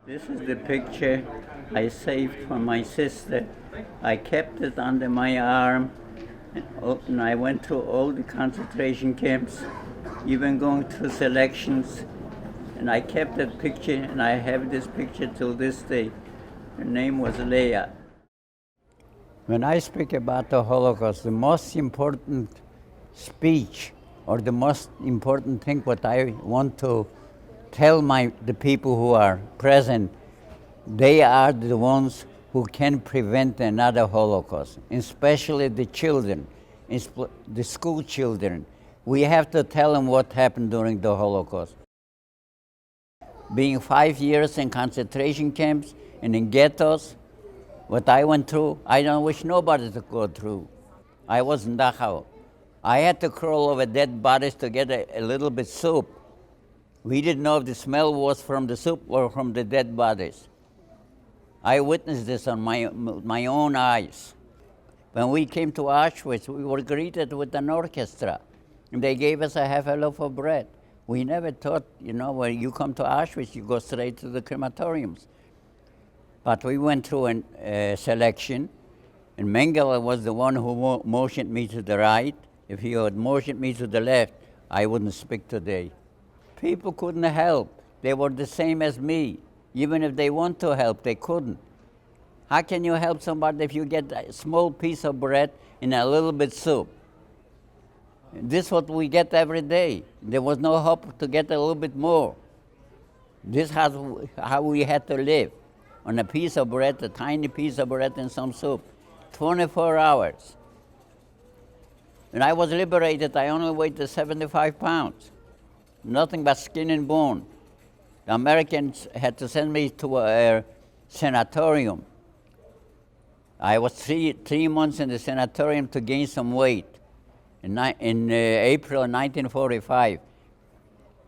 This is the picture I saved from my sister. I kept it under my arm, and I went through all the concentration camps, even going through selections, and I kept that picture, and I have this picture till this day. Her name was Leah. When I speak about the Holocaust, the most important speech or the most important thing what I want to tell the people who are present, they are the ones who can prevent another Holocaust, especially the children, the school children. We have to tell them what happened during the Holocaust. Being 5 years in concentration camps and in ghettos, what I went through, I don't wish nobody to go through. I was in Dachau. I had to crawl over dead bodies to get a little bit soup. We didn't know if the smell was from the soup or from the dead bodies. I witnessed this on my own eyes. When we came to Auschwitz, we were greeted with an orchestra, and they gave us a half a loaf of bread. We never thought, when you come to Auschwitz, you go straight to the crematoriums. But we went through a selection, and Mengele was the one who motioned me to the right. If he had motioned me to the left, I wouldn't speak today. People couldn't help. They were the same as me. Even if they want to help, they couldn't. How can you help somebody if you get a small piece of bread and a little bit soup? This is what we get every day. There was no hope to get a little bit more. This is how we had to live, on a piece of bread, a tiny piece of bread and some soup, 24 hours. When I was liberated, I only weighed 75 pounds. Nothing but skin and bone. The Americans had to send me to a sanatorium. I was three months in the sanatorium to gain some weight in April 1945.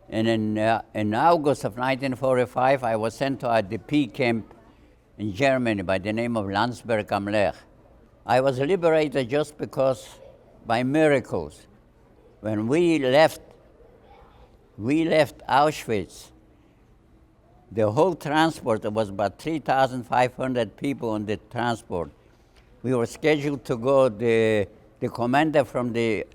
And in August of 1945, I was sent to a DP camp in Germany by the name of Landsberg am Lech. I was liberated just because, by miracles. When we left Auschwitz. The whole transport, there was about 3,500 people on the transport. We were scheduled to go, the commander from the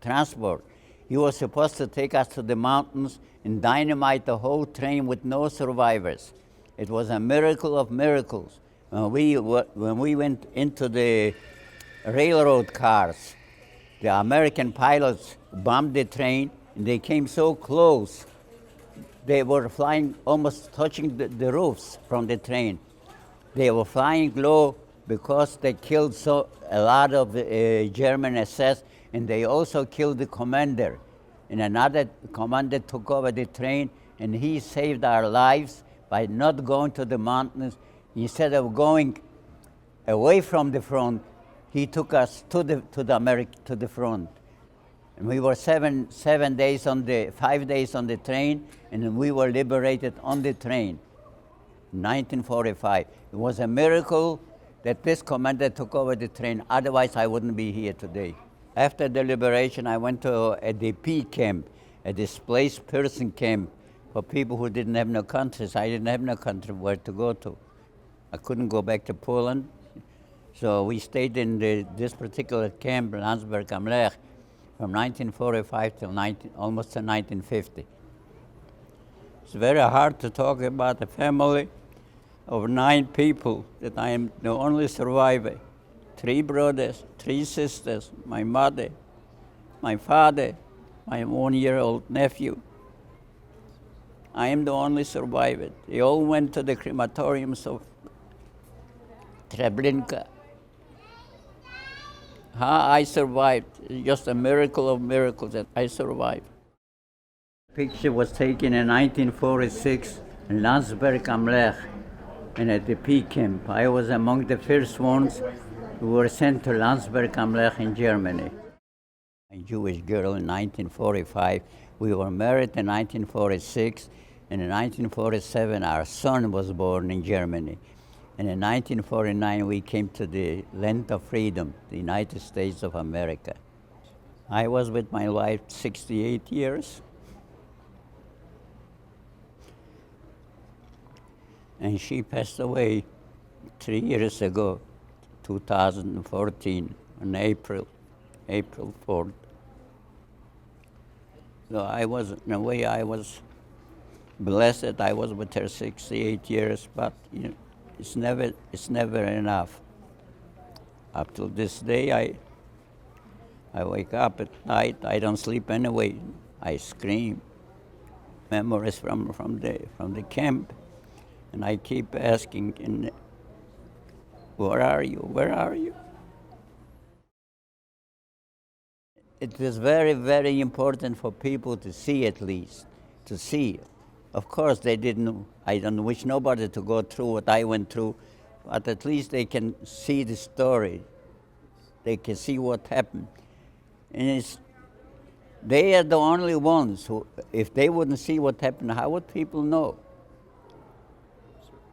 transport, he was supposed to take us to the mountains and dynamite the whole train with no survivors. It was a miracle of miracles. When we went into the railroad cars, the American pilots bombed the train, and they came so close. They were flying, almost touching the roofs from the train. They were flying low because they killed a lot of German SS, and they also killed the commander. And another commander took over the train, and he saved our lives by not going to the mountains. Instead of going away from the front, he took us to the front. And we were 5 days on the train, and we were liberated on the train, 1945. It was a miracle that this commander took over the train. Otherwise, I wouldn't be here today. After the liberation, I went to a DP camp, a displaced person camp for people who didn't have no countries. I didn't have no country where to go to. I couldn't go back to Poland. So we stayed in this particular camp, Landsberg am Lech, from 1945 till almost to 1950. It's very hard to talk about a family of 9 people that I am the only survivor. 3 brothers, 3 sisters, my mother, my father, my 1-year-old nephew. I am the only survivor. They all went to the crematoriums of Treblinka. How I survived, it's just a miracle of miracles that I survived. The picture was taken in 1946 in Landsberg am Lech, and at the P camp. I was among the first ones who were sent to Landsberg am Lech in Germany. A Jewish girl in 1945. We were married in 1946, and in 1947 our son was born in Germany. And in 1949 we came to the land of freedom, the United States of America. I was with my wife 68 years. and she passed away 3 years ago, 2014, on April 4th. So I was, in a way, I was blessed. I was with her 68 years, but it's never enough. Up till this day, I wake up at night. I don't sleep anyway. I scream. Memories from the camp, and I keep asking, where are you? Where are you? It was very, very important for people to see, at least, to see. Of course, they didn't. I don't wish nobody to go through what I went through, but at least they can see the story. They can see what happened. And they are the only ones who, if they wouldn't see what happened, how would people know?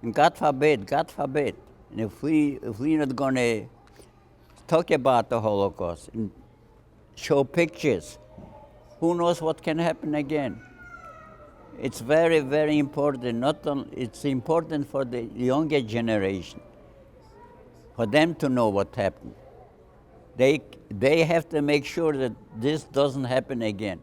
And God forbid, and if we're not going to talk about the Holocaust and show pictures, who knows what can happen again? It's very, very important. It's important for the younger generation, for them to know what happened. They have to make sure that this doesn't happen again.